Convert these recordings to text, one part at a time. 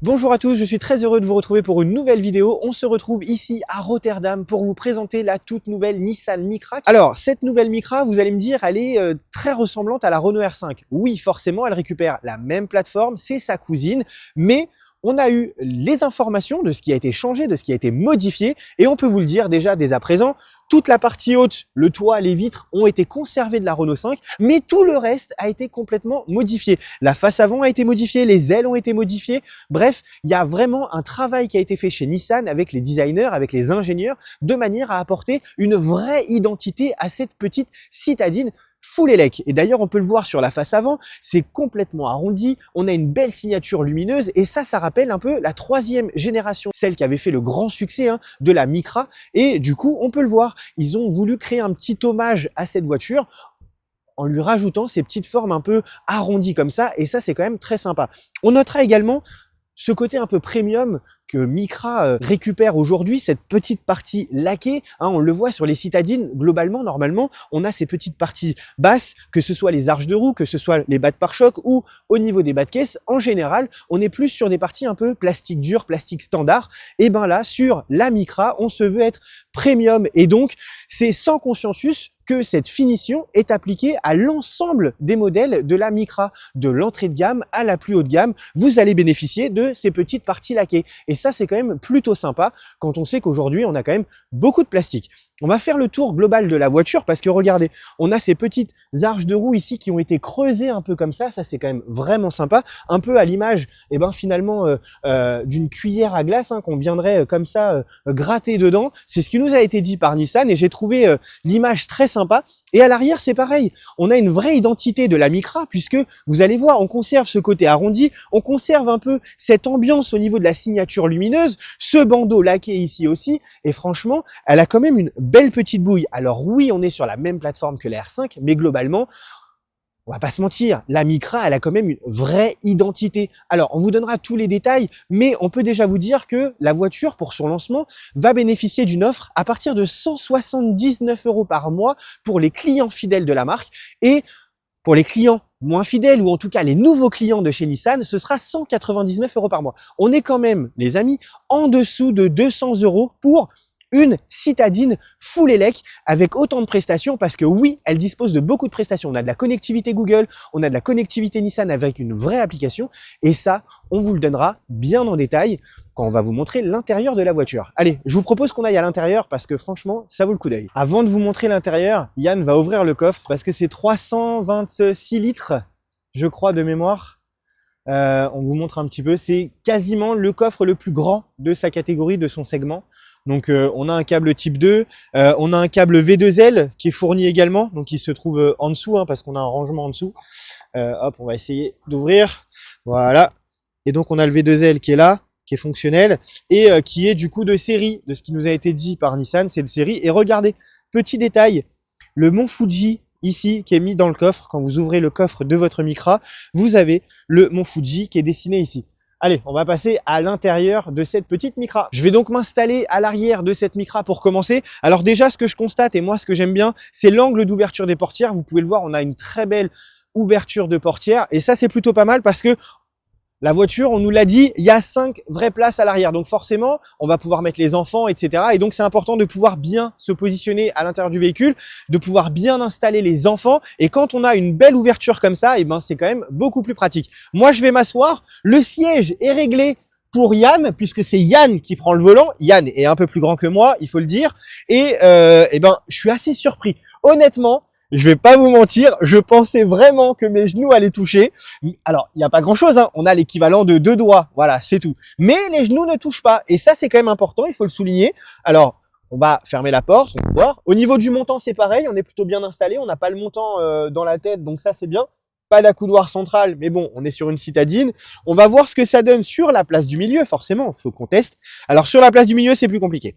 Bonjour à tous, je suis très heureux de vous retrouver pour une nouvelle vidéo. On se retrouve ici à Rotterdam pour vous présenter la toute nouvelle Nissan Micra. Alors, cette nouvelle Micra, vous allez me dire, elle est très ressemblante à la Renault R5. Oui, forcément, elle récupère la même plateforme, c'est sa cousine, mais on a eu les informations de ce qui a été changé, de ce qui a été modifié, et on peut vous le dire déjà dès à présent, toute la partie haute, le toit, les vitres ont été conservées de la Renault 5, mais tout le reste a été complètement modifié. La face avant a été modifiée, les ailes ont été modifiées. Bref, il y a vraiment un travail qui a été fait chez Nissan avec les designers, avec les ingénieurs, de manière à apporter une vraie identité à cette petite citadine full élec. Et d'ailleurs, on peut le voir sur la face avant, c'est complètement arrondi, on a une belle signature lumineuse et ça rappelle un peu la troisième génération, celle qui avait fait le grand succès de la Micra. Et du coup, on peut le voir, ils ont voulu créer un petit hommage à cette voiture en lui rajoutant ces petites formes un peu arrondies comme ça, et ça c'est quand même très sympa. On notera également ce côté un peu premium que Micra récupère aujourd'hui, cette petite partie laquée, on le voit sur les citadines, globalement, normalement, on a ces petites parties basses, que ce soit les arches de roue, que ce soit les bas de pare-choc ou au niveau des bas de caisse, en général, on est plus sur des parties un peu plastique dur, plastique standard, et ben là, sur la Micra, on se veut être premium, et donc, c'est sans consensus que cette finition est appliquée à l'ensemble des modèles de la Micra, de l'entrée de gamme à la plus haute gamme, vous allez bénéficier de ces petites parties laquées. Et ça, c'est quand même plutôt sympa quand on sait qu'aujourd'hui, on a quand même beaucoup de plastique. On va faire le tour global de la voiture parce que regardez, on a ces petites arches de roue ici qui ont été creusées un peu comme ça c'est quand même vraiment sympa, un peu à l'image finalement d'une cuillère à glace qu'on viendrait comme ça gratter dedans. C'est ce qui nous a été dit par Nissan et j'ai trouvé l'image très sympa. Et à l'arrière, c'est pareil, on a une vraie identité de la Micra puisque vous allez voir, on conserve ce côté arrondi, on conserve un peu cette ambiance au niveau de la signature lumineuse, ce bandeau laqué ici aussi, et franchement, elle a quand même une belle petite bouille. Alors oui, on est sur la même plateforme que la R5, mais globalement, on va pas se mentir, la Micra, elle a quand même une vraie identité. Alors, on vous donnera tous les détails, mais on peut déjà vous dire que la voiture, pour son lancement, va bénéficier d'une offre à partir de 179 € par mois pour les clients fidèles de la marque. Et pour les clients moins fidèles, ou en tout cas les nouveaux clients de chez Nissan, ce sera 199 € par mois. On est quand même, les amis, en dessous de 200 € pour une citadine full élec avec autant de prestations parce que oui, elle dispose de beaucoup de prestations. On a de la connectivité Google, on a de la connectivité Nissan avec une vraie application et ça, on vous le donnera bien en détail quand on va vous montrer l'intérieur de la voiture. Allez, je vous propose qu'on aille à l'intérieur parce que franchement, ça vaut le coup d'œil. Avant de vous montrer l'intérieur, Yann va ouvrir le coffre parce que c'est 326 litres, je crois, de mémoire. On vous montre un petit peu, c'est quasiment le coffre le plus grand de sa catégorie, de son segment. Donc on a un câble type 2, on a un câble V2L qui est fourni également, donc il se trouve en dessous parce qu'on a un rangement en dessous. Hop, on va essayer d'ouvrir, voilà. Et donc on a le V2L qui est là, qui est fonctionnel et qui est du coup de série, de ce qui nous a été dit par Nissan, c'est de série. Et regardez, petit détail, le Mont Fuji ici qui est mis dans le coffre, quand vous ouvrez le coffre de votre Micra, vous avez le Mont Fuji qui est dessiné ici. Allez, on va passer à l'intérieur de cette petite Micra. Je vais donc m'installer à l'arrière de cette Micra pour commencer. Alors déjà, ce que je constate, et moi ce que j'aime bien, c'est l'angle d'ouverture des portières. Vous pouvez le voir, on a une très belle ouverture de portière. Et ça, c'est plutôt pas mal parce que la voiture, on nous l'a dit, il y a 5 vraies places à l'arrière. Donc forcément, on va pouvoir mettre les enfants, etc. Et donc c'est important de pouvoir bien se positionner à l'intérieur du véhicule, de pouvoir bien installer les enfants. Et quand on a une belle ouverture comme ça, c'est quand même beaucoup plus pratique. Moi, je vais m'asseoir. Le siège est réglé pour Yann, puisque c'est Yann qui prend le volant. Yann est un peu plus grand que moi, il faut le dire. Et je suis assez surpris. Honnêtement, je vais pas vous mentir, je pensais vraiment que mes genoux allaient toucher. Alors, il n'y a pas grand-chose, on a l'équivalent de 2 doigts, voilà, c'est tout. Mais les genoux ne touchent pas, et ça, c'est quand même important, il faut le souligner. Alors, on va fermer la porte, on va voir. Au niveau du montant, c'est pareil, on est plutôt bien installé, on n'a pas le montant dans la tête, donc ça, c'est bien. Pas d'accoudoir central, mais bon, on est sur une citadine. On va voir ce que ça donne sur la place du milieu, forcément, il faut qu'on teste. Alors, sur la place du milieu, c'est plus compliqué.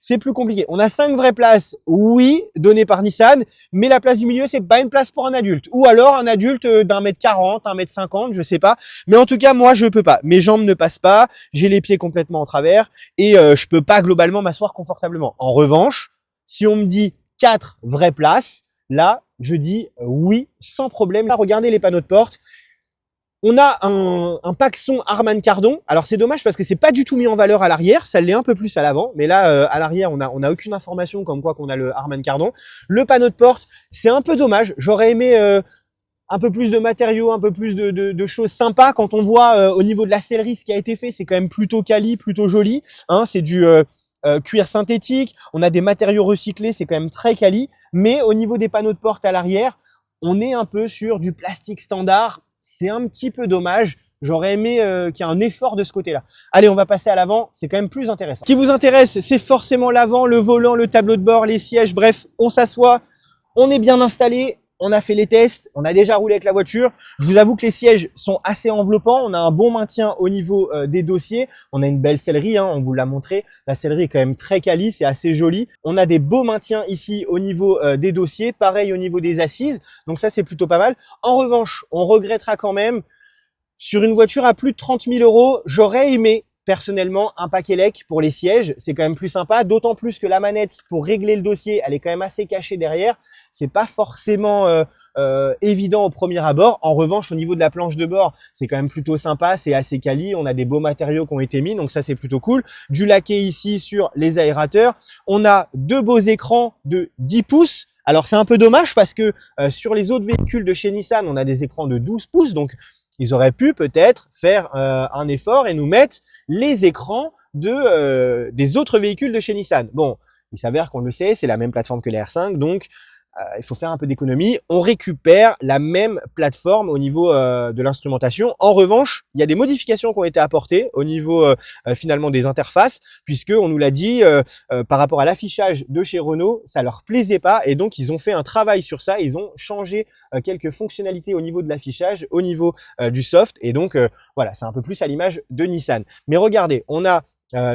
C'est plus compliqué. On a 5 vraies places, oui, données par Nissan, mais la place du milieu, c'est pas une place pour un adulte. Ou alors un adulte d'1m40, 1m50, je sais pas. Mais en tout cas, moi, je peux pas. Mes jambes ne passent pas, j'ai les pieds complètement en travers et je peux pas globalement m'asseoir confortablement. En revanche, si on me dit 4 vraies places, là, je dis oui, sans problème. Là, regardez les panneaux de porte. On a un paxon Harman Kardon. Alors c'est dommage parce que c'est pas du tout mis en valeur à l'arrière, ça l'est un peu plus à l'avant, mais là à l'arrière on a aucune information comme quoi qu'on a le Harman Kardon. Le panneau de porte, c'est un peu dommage. J'aurais aimé un peu plus de matériaux, un peu plus de choses sympas. Quand on voit au niveau de la sellerie ce qui a été fait, c'est quand même plutôt quali, plutôt joli. Hein, c'est du cuir synthétique. On a des matériaux recyclés, c'est quand même très quali. Mais au niveau des panneaux de porte à l'arrière, on est un peu sur du plastique standard. C'est un petit peu dommage. J'aurais aimé qu'il y ait un effort de ce côté-là. Allez, on va passer à l'avant. C'est quand même plus intéressant. Ce qui vous intéresse, c'est forcément l'avant, le volant, le tableau de bord, les sièges. Bref, on s'assoit, on est bien installé. On a fait les tests, on a déjà roulé avec la voiture. Je vous avoue que les sièges sont assez enveloppants. On a un bon maintien au niveau des dossiers. On a une belle sellerie, hein, on vous l'a montré. La sellerie est quand même très quali, c'est assez joli. On a des beaux maintiens ici au niveau des dossiers. Pareil au niveau des assises. Donc ça, c'est plutôt pas mal. En revanche, on regrettera quand même, sur une voiture à plus de 30 000 €, j'aurais aimé personnellement un pack élec pour les sièges, c'est quand même plus sympa, d'autant plus que la manette pour régler le dossier, elle est quand même assez cachée derrière, c'est pas forcément évident au premier abord. En revanche, au niveau de la planche de bord, c'est quand même plutôt sympa, c'est assez quali, on a des beaux matériaux qui ont été mis, donc ça c'est plutôt cool. Du laqué ici sur les aérateurs, on a deux beaux écrans de 10 pouces. Alors c'est un peu dommage parce que sur les autres véhicules de chez Nissan, on a des écrans de 12 pouces, donc ils auraient pu peut-être faire un effort et nous mettre les écrans des autres véhicules de chez Nissan. Bon, il s'avère qu'on le sait, c'est la même plateforme que les R5, donc il faut faire un peu d'économie. On récupère la même plateforme au niveau de l'instrumentation. En revanche, il y a des modifications qui ont été apportées au niveau finalement des interfaces, puisque on nous l'a dit, par rapport à l'affichage de chez Renault, ça leur plaisait pas, et donc ils ont fait un travail sur ça. Ils ont changé quelques fonctionnalités au niveau de l'affichage, au niveau du soft, et donc voilà, c'est un peu plus à l'image de Nissan. Mais regardez, on a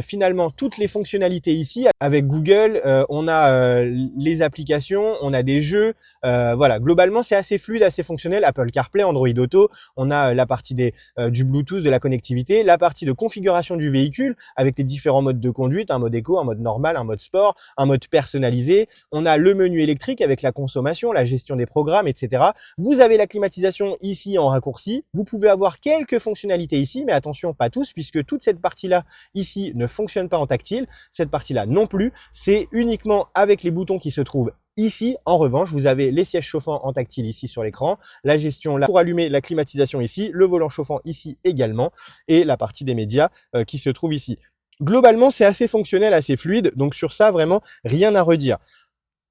finalement toutes les fonctionnalités ici avec Google, on a les applications, on a des jeux, voilà, globalement c'est assez fluide, assez fonctionnel. Apple CarPlay, Android Auto, on a la partie du Bluetooth, de la connectivité, la partie de configuration du véhicule avec les différents modes de conduite, un mode éco, un mode normal, un mode sport, un mode personnalisé. On a le menu électrique avec la consommation, la gestion des programmes, etc. Vous avez la climatisation ici en raccourci. Vous pouvez avoir quelques fonctionnalités ici, mais attention, pas tous, puisque toute cette partie-là ici ne fonctionne pas en tactile, cette partie-là non plus, c'est uniquement avec les boutons qui se trouvent ici. En revanche, vous avez les sièges chauffants en tactile ici sur l'écran, la gestion là pour allumer la climatisation ici, le volant chauffant ici également, et la partie des médias qui se trouve ici. Globalement, c'est assez fonctionnel, assez fluide, donc sur ça, vraiment, rien à redire.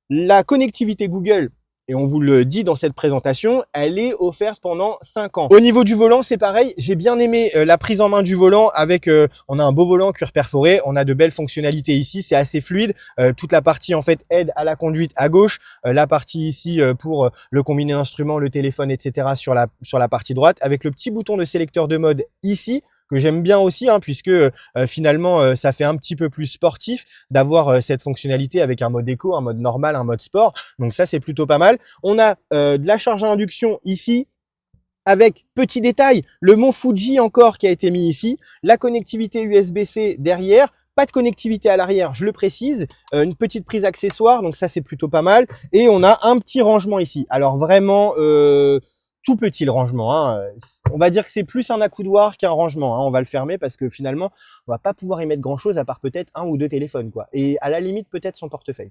La connectivité Google, et on vous le dit dans cette présentation, elle est offerte pendant 5 ans. Au niveau du volant, c'est pareil. J'ai bien aimé la prise en main du volant avec, on a un beau volant cuir perforé, on a de belles fonctionnalités ici, c'est assez fluide. Toute la partie en fait aide à la conduite à gauche, la partie ici pour le combiné d'instruments, le téléphone, etc. sur la partie droite, avec le petit bouton de sélecteur de mode ici, que j'aime bien aussi, hein, puisque finalement ça fait un petit peu plus sportif d'avoir cette fonctionnalité avec un mode éco, un mode normal, un mode sport. Donc ça c'est plutôt pas mal. On a de la charge à induction ici, avec petit détail, le mont Fuji encore qui a été mis ici, la connectivité USB-C derrière. Pas de connectivité à l'arrière, je le précise, une petite prise accessoire, donc ça c'est plutôt pas mal. Et on a un petit rangement ici. Alors vraiment tout petit le rangement, hein. On va dire que c'est plus un accoudoir qu'un rangement, hein. On va le fermer parce que finalement on va pas pouvoir y mettre grand chose à part peut-être un ou deux téléphones, quoi, et à la limite peut-être son portefeuille.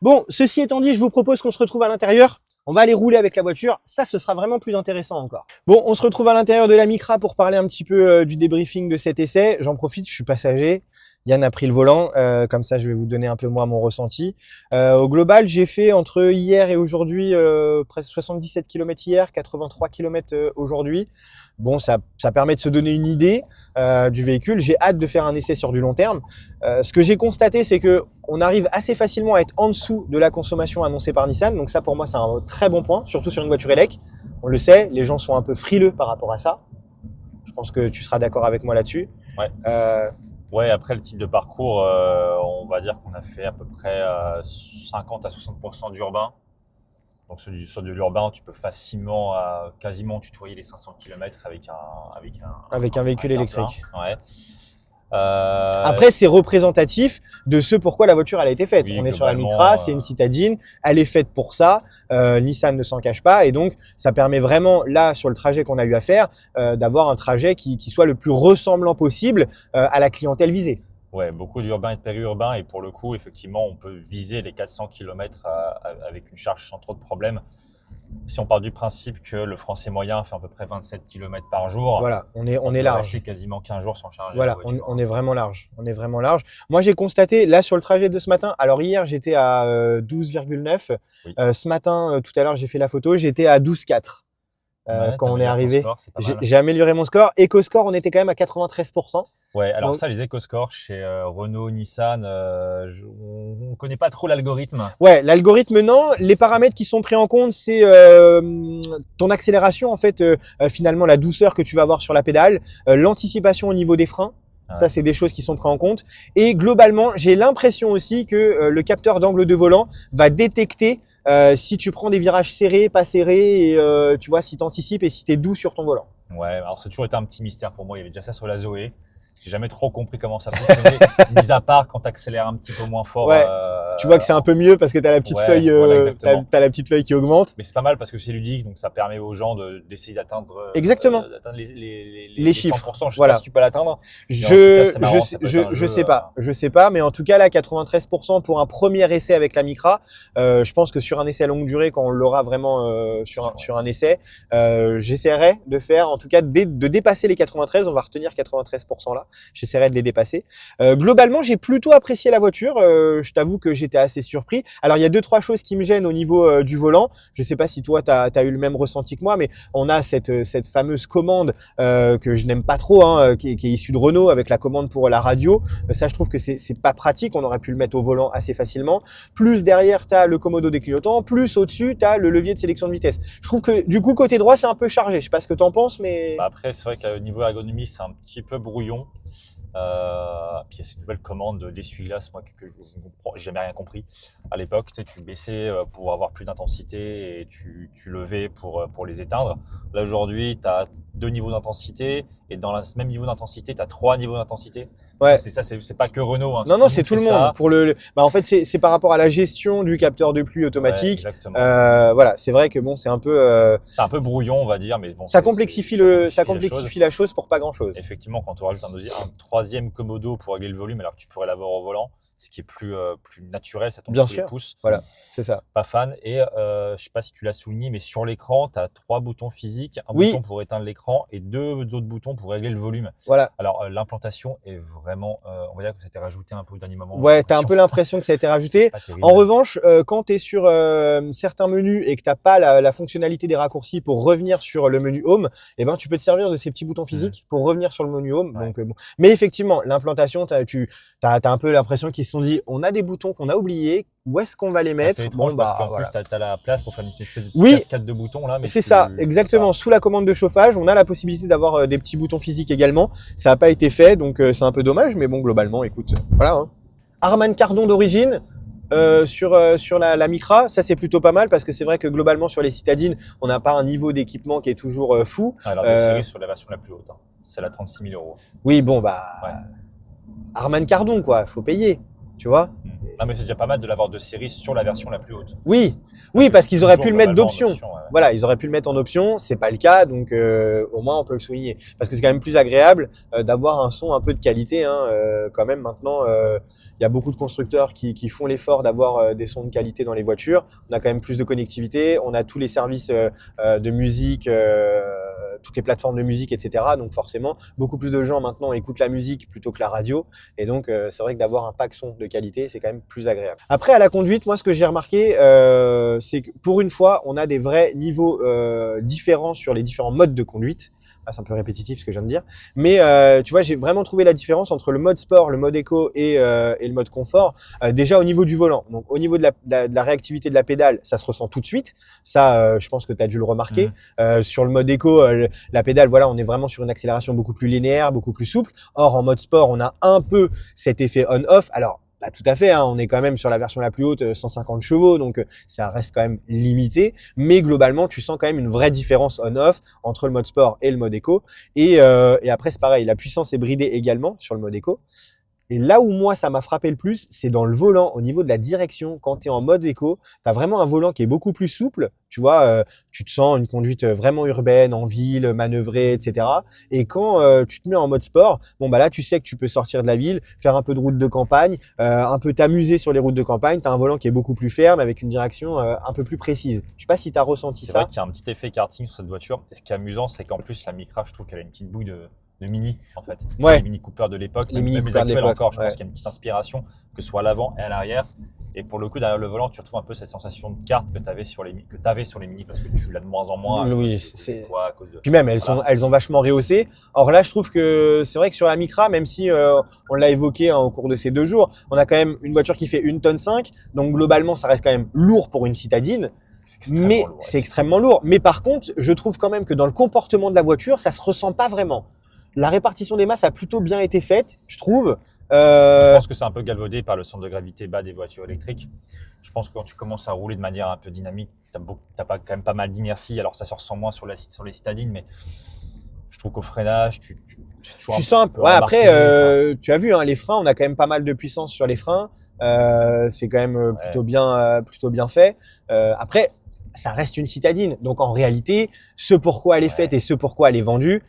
Bon, ceci étant dit, je vous propose qu'on se retrouve à l'intérieur. On va aller rouler avec la voiture, ça ce sera vraiment plus intéressant encore. Bon, on se retrouve à l'intérieur de la Micra pour parler un petit peu du débriefing de cet essai. J'en profite, je suis passager. Yann a pris le volant, comme ça je vais vous donner un peu moi mon ressenti. Au global, j'ai fait entre hier et aujourd'hui presque 77 km hier, 83 km aujourd'hui. Bon, ça permet de se donner une idée du véhicule. J'ai hâte de faire un essai sur du long terme. Ce que j'ai constaté, c'est que on arrive assez facilement à être en dessous de la consommation annoncée par Nissan. Donc ça, pour moi, c'est un très bon point, surtout sur une voiture élec. On le sait, les gens sont un peu frileux par rapport à ça. Je pense que tu seras d'accord avec moi là-dessus. Ouais. Ouais, après le type de parcours, on va dire qu'on a fait à peu près 50 à 60% d'urbain. Donc sur de l'urbain, tu peux facilement, quasiment tutoyer les 500 km avec un véhicule électrique. Ouais. Après, c'est représentatif de ce pourquoi la voiture elle a été faite. Oui, On est sur la globalement, Micra, c'est une citadine, elle est faite pour ça. Nissan ne s'en cache pas et donc ça permet vraiment là sur le trajet qu'on a eu à faire d'avoir un trajet qui soit le plus ressemblant possible à la clientèle visée. Ouais, beaucoup d'urbain et de périurbain et pour le coup, effectivement, on peut viser les 400 km avec une charge sans trop de problèmes. Si on part du principe que le Français moyen fait à peu près 27 km par jour, Voilà, on est peut large. rester quasiment 15 jours sans charger Voilà, la voiture. on est vraiment large. On est vraiment large. Moi, j'ai constaté, là, sur le trajet de ce matin, alors hier, j'étais à 12,9. Oui. Ce matin, tout à l'heure, j'ai fait la photo, j'étais à 12,4 Ouais, quand t'as on est amélioré ton arrivé. score, c'est pas mal. J'ai amélioré mon score. EcoScore, on était quand même à 93%. Ouais, alors Donc- ça, les éco-scores chez Renault, Nissan, on connaît pas trop l'algorithme. Ouais, l'algorithme, non. Les paramètres qui sont pris en compte, c'est ton accélération, en fait, finalement, la douceur que tu vas avoir sur la pédale, l'anticipation au niveau des freins. Ouais. Ça, c'est des choses qui sont prises en compte. Et globalement, j'ai l'impression aussi que le capteur d'angle de volant va détecter si tu prends des virages serrés, pas serrés, et tu vois, si tu anticipes et si tu es doux sur ton volant. Ouais, alors c'est toujours été un petit mystère pour moi. Il y avait déjà ça sur la Zoé. J'ai jamais trop compris comment ça fonctionnait, mis à part quand tu accélères un petit peu moins fort. Ouais. Tu vois que c'est un peu mieux parce que tu as la petite ouais, feuille, voilà, exactement. t'as la petite feuille qui augmente. Mais c'est pas mal parce que c'est ludique, donc ça permet aux gens d'essayer d'atteindre Exactement. d'atteindre Les chiffres. 100%. Je sais Voilà. pas si tu peux l'atteindre. Je, c'est marrant, ça peut être un je jeu, sais pas, je sais pas, mais en tout cas là, 93% pour un premier essai avec la Micra. Je pense que sur un essai à longue durée, quand on l'aura vraiment sur un essai, j'essaierai de faire, en tout cas, de dépasser les 93. On va retenir 93% là. J'essaierai de les dépasser. Globalement, j'ai plutôt apprécié la voiture. Je t'avoue que j'étais assez surpris. Alors, il y a 2-3 choses qui me gênent au niveau du volant. Je sais pas si toi, t'as eu le même ressenti que moi, mais on a cette fameuse commande que je n'aime pas trop, hein, qui est issue de Renault avec la commande pour la radio. Ça, je trouve que c'est pas pratique. On aurait pu le mettre au volant assez facilement. Plus derrière, t'as le commodo des clignotants. Plus au-dessus, t'as le levier de sélection de vitesse. Je trouve que du coup, côté droit, c'est un peu chargé. Je sais pas ce que t'en penses, mais Bah après, c'est vrai qu'au niveau ergonomie, c'est un petit peu brouillon. Puis il y a cette nouvelle commande d'essuie-glace, moi, que j'ai jamais rien compris. À l'époque, tu baissais pour avoir plus d'intensité et tu levais pour les éteindre. Là, aujourd'hui, tu as 2 niveaux d'intensité et dans ce même niveau d'intensité, tu as 3 niveaux d'intensité. ouais. C'est pas que Renault. Hein, Non, c'est tout le monde. Ça. Pour bah en fait, c'est par rapport à la gestion du capteur de pluie automatique. Ouais, exactement. Voilà, c'est vrai que bon, c'est un peu. C'est un peu brouillon, on va dire, mais bon. Ça complexifie la chose pour pas grand chose. Effectivement, quand on rajoute un troisième commodo pour régler le volume, alors que tu pourrais l'avoir au volant, ce qui est plus naturel, ça tombe Bien sur sûr. les pouces. Voilà, c'est ça. Pas fan. Et je sais pas si tu l'as souligné, mais sur l'écran, tu as 3 boutons physiques, un Oui. bouton pour éteindre l'écran et 2 autres boutons pour régler le volume. Voilà. Alors l'implantation est vraiment, on va dire que ça a été rajouté un peu au dernier moment. Ouais, t'as un peu l'impression que ça a été rajouté. En revanche, quand tu es sur certains menus et que t'as pas la fonctionnalité des raccourcis pour revenir sur le menu Home, eh ben tu peux te servir de ces petits boutons physiques pour revenir sur le menu Home. Ouais. Donc bon. Mais effectivement, l'implantation, t'as un peu l'impression qu'ils se sont dit, on a des boutons qu'on a oubliés, où est-ce qu'on va les mettre? C'est étrange parce qu'en voilà. plus, tu as la place pour faire une espèce de petite Oui. cascade de boutons là. Mais C'est ça, exactement. Sous la commande de chauffage, on a la possibilité d'avoir des petits boutons physiques également. Ça n'a pas été fait, donc c'est un peu dommage, mais bon, globalement, écoute, voilà. Hein. Harman Kardon d'origine. Sur la Micra, ça c'est plutôt pas mal parce que c'est vrai que globalement sur les citadines, on n'a pas un niveau d'équipement qui est toujours fou. Alors, de série sur la version la plus haute, hein. C'est la 36 000 €. Oui, bon bah, Ouais. Harman Kardon quoi, faut payer, tu vois. Non, mais c'est déjà pas mal de l'avoir de série sur la version la plus haute. Oui, parce qu'ils auraient pu le mettre Globalement, en d'option. option, ouais. Voilà, ils auraient pu le mettre en option, c'est pas le cas, donc au moins on peut le souligner. Parce que c'est quand même plus agréable d'avoir un son un peu de qualité, hein, quand même maintenant. Il y a beaucoup de constructeurs qui font l'effort d'avoir des sons de qualité dans les voitures. On a quand même plus de connectivité, on a tous les services de musique, toutes les plateformes de musique, etc. Donc forcément, beaucoup plus de gens maintenant écoutent la musique plutôt que la radio. Et donc c'est vrai que d'avoir un pack son de qualité, c'est quand même plus agréable. Après, à la conduite, moi ce que j'ai remarqué, c'est que pour une fois, on a des vrais niveaux différents sur les différents modes de conduite. Ah, c'est un peu répétitif ce que je viens de dire, mais tu vois, j'ai vraiment trouvé la différence entre le mode sport, le mode éco et le mode confort. Déjà au niveau du volant, donc au niveau de la réactivité de la pédale, ça se ressent tout de suite. Ça, je pense que tu as dû le remarquer. Sur le mode éco, la pédale, voilà, on est vraiment sur une accélération beaucoup plus linéaire, beaucoup plus souple. Or, en mode sport, on a un peu cet effet on-off. Alors, Bah, tout à fait, hein, on est quand même sur la version la plus haute, 150 chevaux, donc ça reste quand même limité. Mais globalement, tu sens quand même une vraie différence on-off entre le mode sport et le mode éco. Et après, c'est pareil, la puissance est bridée également sur le mode éco. Et là où moi, ça m'a frappé le plus, c'est dans le volant, au niveau de la direction. Quand tu es en mode éco, tu as vraiment un volant qui est beaucoup plus souple. Tu vois, tu te sens une conduite vraiment urbaine, en ville, manœuvrée, etc. Et quand tu te mets en mode sport, bon bah là, tu sais que tu peux sortir de la ville, faire un peu de route de campagne, un peu t'amuser sur les routes de campagne. Tu as un volant qui est beaucoup plus ferme, avec une direction un peu plus précise. Je sais pas si tu as ressenti C'est ça. vrai qu'il y a un petit effet karting sur cette voiture. Et ce qui est amusant, c'est qu'en plus, la Micra, je trouve qu'elle a une petite bouille de Mini, en fait. Ouais, Les Mini Cooper de l'époque, les même, Mini même les Cooper de actuels l'époque. encore, je Ouais. pense qu'il y a une petite inspiration, que ce soit à l'avant et à l'arrière. Et pour le coup, derrière le volant, tu retrouves un peu cette sensation de carte que tu avais sur les Mini, parce que tu l'as de moins en moins. Oui, À cause c'est. de quoi, à cause de... Puis même, Voilà. elles ont vachement rehaussé. Or là, je trouve que c'est vrai que sur la Micra, même si on l'a évoqué hein, au cours de ces 2 jours, on a quand même une voiture qui fait 1,5 tonne. Donc globalement, ça reste quand même lourd pour une citadine. C'est extrêmement Mais lourd. c'est extrêmement lourd. Mais par contre, je trouve quand même que dans le comportement de la voiture, ça se ressent pas vraiment. La répartition des masses a plutôt bien été faite, je trouve. Je pense que c'est un peu galvaudé par le centre de gravité bas des voitures électriques. Je pense que quand tu commences à rouler de manière un peu dynamique, t'as pas, quand même pas mal d'inertie. Alors ça se ressent moins sur les citadines, mais je trouve qu'au freinage, c'est toujours Tu un sens. petit peu Ouais, après, embarqué. tu as vu, hein, les freins, on a quand même pas mal de puissance sur les freins. C'est quand même Ouais. plutôt bien fait. Après, ça reste une citadine. Donc en réalité, ce pourquoi elle est faite Ouais. et ce pourquoi elle est vendue,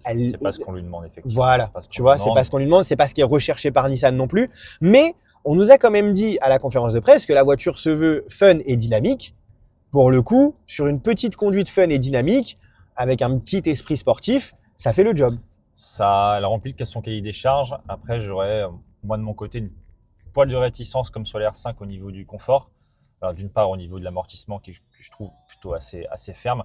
elle, C'est pas ce qu'on lui demande, effectivement. voilà. C'est pas ce qu'on Tu lui vois, c'est demande. pas ce qu'on lui demande, c'est pas ce qui est recherché par Nissan non plus. Mais on nous a quand même dit à la conférence de presse que la voiture se veut fun et dynamique. Pour le coup, sur une petite conduite fun et dynamique, avec un petit esprit sportif, ça fait le job. Ça, elle remplit son cahier des charges. Après, j'aurais, moi de mon côté, une poil de réticence comme sur la R5 au niveau du confort. Alors, d'une part, au niveau de l'amortissement, que je trouve plutôt assez ferme.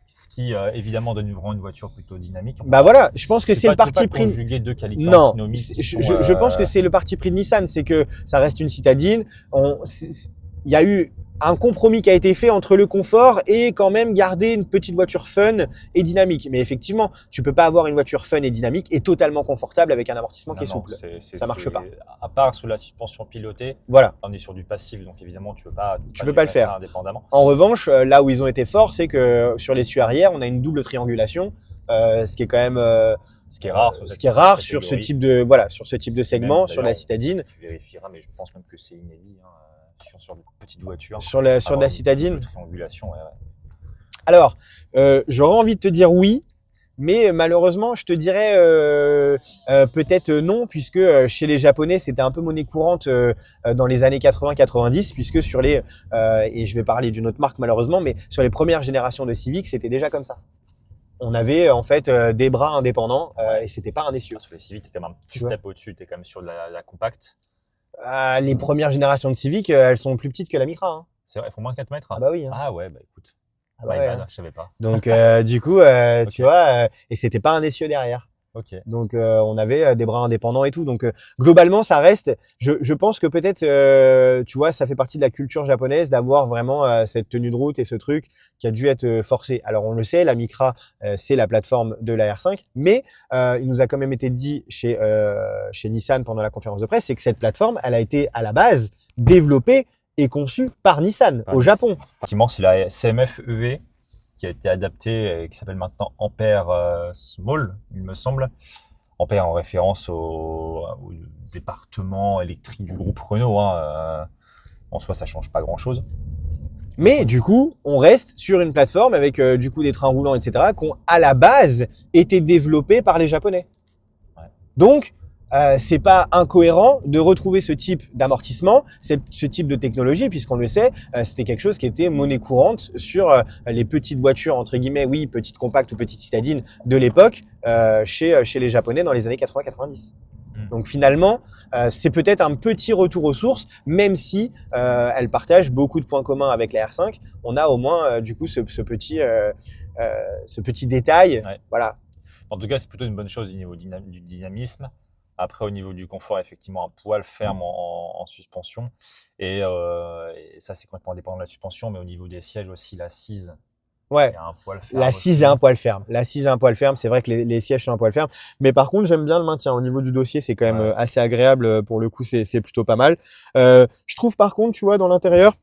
Ce qui, évidemment, donne vraiment une voiture plutôt dynamique. Bah voilà, je pense que c'est le Tu peux parti pas pris. conjuguer deux qualités Non, antinomiques qui sont, je pense que c'est le parti pris de Nissan, c'est que ça reste une citadine. Il y a eu un compromis qui a été fait entre le confort et quand même garder une petite voiture fun et dynamique. Mais effectivement, tu peux pas avoir une voiture fun et dynamique et totalement confortable avec un amortissement qui est souple. Ça marche pas. À part sous la suspension pilotée, Voilà. on est sur du passif, donc évidemment, tu peux pas le faire ça indépendamment. En revanche, là où ils ont été forts, c'est que sur l'essieu arrière, on a une double triangulation, ce qui est quand même ce qui est rare, sur ce type de sur ce type de segment, sur la citadine. Tu vérifieras, mais je pense même que c'est inédit sur des petites voitures. Sur la citadine. Triangulation, ouais. Alors, j'aurais envie de te dire oui, mais malheureusement, je te dirais peut-être non, puisque chez les Japonais, c'était un peu monnaie courante dans les années 80-90, puisque sur les et je vais parler d'une autre marque malheureusement, mais sur les premières générations de Civic, c'était déjà comme ça. On avait en fait des bras indépendants et c'était pas un essieu. Sur les Civic, t'es quand même un petit step au-dessus, t'es quand même sur la compacte. Les premières générations de Civic, elles sont plus petites que la Micra. Hein. C'est vrai, il faut moins 4 mètres. Ah bah oui. Hein. Ah ouais, bah écoute. Ah bah ouais, hein. Je savais pas. Donc du coup, okay. Tu vois, et c'était pas un essieu derrière. Ok. Donc on avait des bras indépendants et tout. Donc globalement, ça reste. Je pense que peut-être, tu vois, ça fait partie de la culture japonaise d'avoir vraiment cette tenue de route et ce truc qui a dû être forcé. Alors on le sait, la Micra, c'est la plateforme de la R5, mais il nous a quand même été dit chez Nissan pendant la conférence de presse, c'est que cette plateforme, elle a été à la base développée et conçue par Nissan au Japon. Effectivement, c'est la CMF EV qui a été adaptée et qui s'appelle maintenant Ampere Small, il me semble. Ampere en référence au département électrique du groupe Renault. En soi, ça change pas grand-chose. Mais du coup, on reste sur une plateforme avec du coup des trains roulants, etc., qui ont à la base été développés par les Japonais. Ouais. Donc, c'est pas incohérent de retrouver ce type d'amortissement, ce type de technologie, puisqu'on le sait, c'était quelque chose qui était monnaie courante sur les petites voitures, entre guillemets, oui, petites compactes ou petites citadines de l'époque, chez les Japonais dans les années 80-90. Donc finalement, c'est peut-être un petit retour aux sources, même si elle partage beaucoup de points communs avec la R5. On a au moins du coup ce petit détail. Ouais. Voilà. En tout cas, c'est plutôt une bonne chose au niveau du dynamisme. Après, au niveau du confort, effectivement, un poil ferme en suspension. Et ça, c'est complètement indépendant de la suspension. Mais au niveau des sièges aussi, l'assise Ouais. Il y a un poil ferme. L'assise est un poil ferme. L'assise est un poil ferme. C'est vrai que les sièges sont un poil ferme. Mais par contre, j'aime bien le maintien. Au niveau du dossier, c'est quand même Ouais. assez agréable. Pour le coup, c'est plutôt pas mal. Je trouve par contre, tu vois, dans l'intérieur,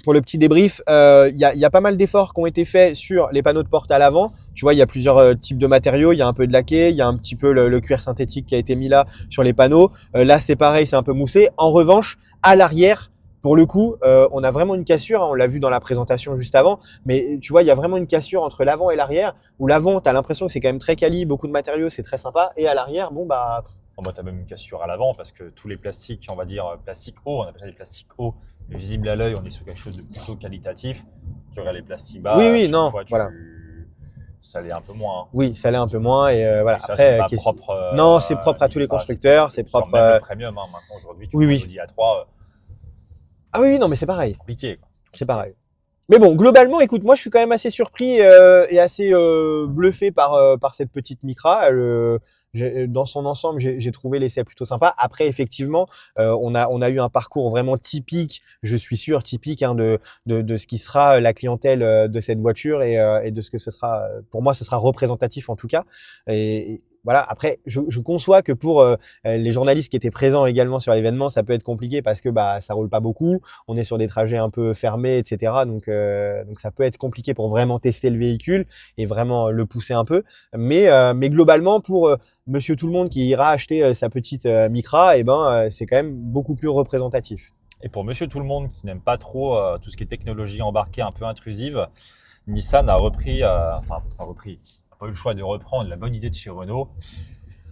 pour le petit débrief, il y a pas mal d'efforts qui ont été faits sur les panneaux de porte à l'avant. Tu vois, il y a plusieurs types de matériaux. Il y a un peu de laqué, il y a un petit peu le cuir synthétique qui a été mis là sur les panneaux. Là, c'est pareil, c'est un peu moussé. En revanche, à l'arrière, pour le coup, on a vraiment une cassure. Hein, on l'a vu dans la présentation juste avant. Mais tu vois, il y a vraiment une cassure entre l'avant et l'arrière. Où l'avant, tu as l'impression que c'est quand même très quali, beaucoup de matériaux, c'est très sympa. Et à l'arrière, bon bah... Oh, bah, tu as même une cassure à l'avant parce que tous les plastiques, on va dire plastique haut, on appelle ça des plastiques hauts, visibles à l'œil, on est sur quelque chose de plutôt qualitatif. Tu regardes les plastiques bas, Oui, chaque non, fois, voilà. ça l'est un peu moins. Hein. Oui, ça l'est un peu moins. Et voilà. Et ça, Après, c'est pas propre. non, c'est propre à tous les constructeurs. C'est propre. Même le premium, hein, maintenant, aujourd'hui, tu oui, prends oui. l'Audi A3. Ah oui, non, mais c'est pareil. Compliqué. Quoi. C'est pareil. Mais bon, globalement, écoute, moi, je suis quand même assez surpris et assez bluffé par cette petite Micra. Dans son ensemble, j'ai trouvé l'essai plutôt sympa. Après, effectivement, on a eu un parcours vraiment typique, je suis sûr, typique hein, de ce qui sera la clientèle de cette voiture et de ce que ce sera. Pour moi, ce sera représentatif en tout cas. Et voilà. Après, je conçois que pour les journalistes qui étaient présents également sur l'événement, ça peut être compliqué parce que bah ça roule pas beaucoup. On est sur des trajets un peu fermés, etc. Donc ça peut être compliqué pour vraiment tester le véhicule et vraiment le pousser un peu. Mais globalement, pour Monsieur Tout le Monde qui ira acheter sa petite Micra, et c'est quand même beaucoup plus représentatif. Et pour Monsieur Tout le Monde qui n'aime pas trop tout ce qui est technologie embarquée un peu intrusive, Nissan a repris, pas eu le choix de reprendre la bonne idée de chez Renault,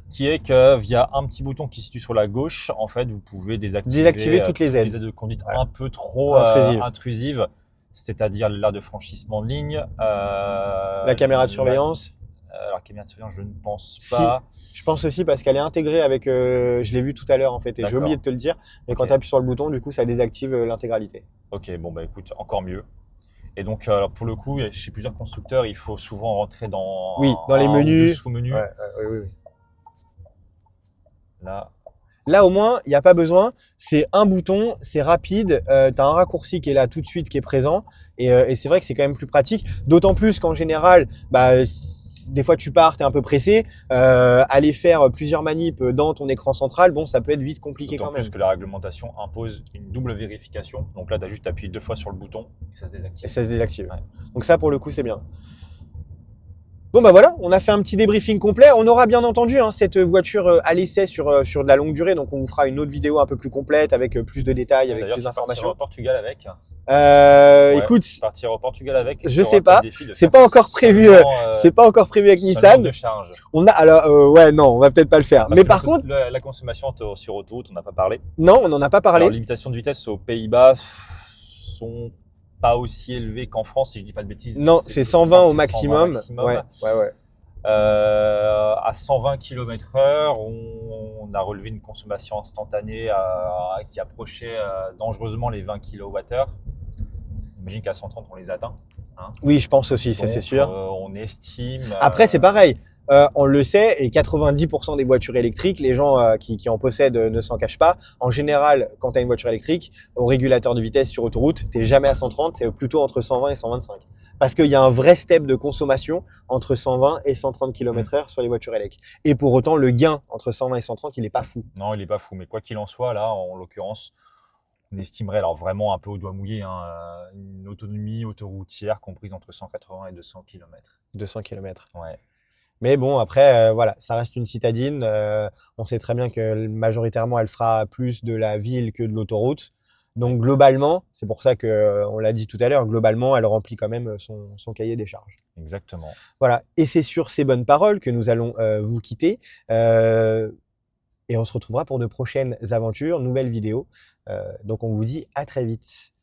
qui est que via un petit bouton qui se situe sur la gauche, en fait, vous pouvez désactiver toutes les aides de conduite voilà. un peu trop intrusives, c'est-à-dire l'air de franchissement de ligne, la caméra de surveillance. Alors, caméra de surveillance, je ne pense pas. Si, je pense aussi parce qu'elle est intégrée avec. Je l'ai vu tout à l'heure en fait, et j'ai oublié de te le dire. Mais quand tu appuies sur le bouton, du coup, ça désactive l'intégralité. Ok, bon bah écoute, encore mieux. Et donc, alors pour le coup, chez plusieurs constructeurs, il faut souvent rentrer dans les menus, sous-menus. Oui. Là, au moins, il n'y a pas besoin. C'est un bouton, c'est rapide. Tu as un raccourci qui est là tout de suite, qui est présent. Et c'est vrai que c'est quand même plus pratique. D'autant plus qu'en général, des fois tu pars, tu es un peu pressé. Aller faire plusieurs manips dans ton écran central, bon, ça peut être vite compliqué quand même. D'autant plus que la réglementation impose une double vérification. Donc là, tu as juste appuyé 2 fois sur le bouton et ça se désactive. Ouais. Donc ça, pour le coup, c'est bien. Bon bah voilà, on a fait un petit débriefing complet. On aura bien entendu cette voiture à l'essai sur de la longue durée, donc on vous fera une autre vidéo un peu plus complète avec plus de détails, avec plus d'informations. Au Portugal avec. Écoute, partir au Portugal avec. Je sais pas, c'est pas encore prévu. C'est pas encore prévu avec Nissan. De charge. On a alors non, on va peut-être pas le faire. Mais par contre, la consommation sur autoroute, on n'a pas parlé. Non, on n'en a pas parlé. Alors, limitations de vitesse aux Pays-Bas sont pas aussi élevé qu'en France, si je dis pas de bêtises. Non, c'est 120 au maximum. Ouais. À 120 km/h, on a relevé une consommation instantanée qui approchait dangereusement les 20 kWh. J'imagine qu'à 130, on les atteint. Hein. Oui, je pense aussi, ça c'est sûr. On estime. Après, c'est pareil. On le sait, et 90% des voitures électriques, les gens qui en possèdent ne s'en cachent pas. En général, quand tu as une voiture électrique, au régulateur de vitesse sur autoroute, tu n'es jamais à 130, c'est plutôt entre 120 et 125. Parce qu'il y a un vrai step de consommation entre 120 et 130 km/h sur les voitures électriques. Et pour autant, le gain entre 120 et 130, il n'est pas fou. Non, il n'est pas fou. Mais quoi qu'il en soit, là, en l'occurrence, on estimerait, alors vraiment un peu au doigt mouillé, une autonomie autoroutière comprise entre 180 et 200 km. 200 km. Ouais. Mais bon, après, voilà, ça reste une citadine. On sait très bien que majoritairement, elle fera plus de la ville que de l'autoroute. Donc globalement, c'est pour ça que on l'a dit tout à l'heure, globalement, elle remplit quand même son cahier des charges. Exactement. Voilà. Et c'est sur ces bonnes paroles que nous allons vous quitter. Et on se retrouvera pour de prochaines aventures, nouvelles vidéos. Donc on vous dit à très vite.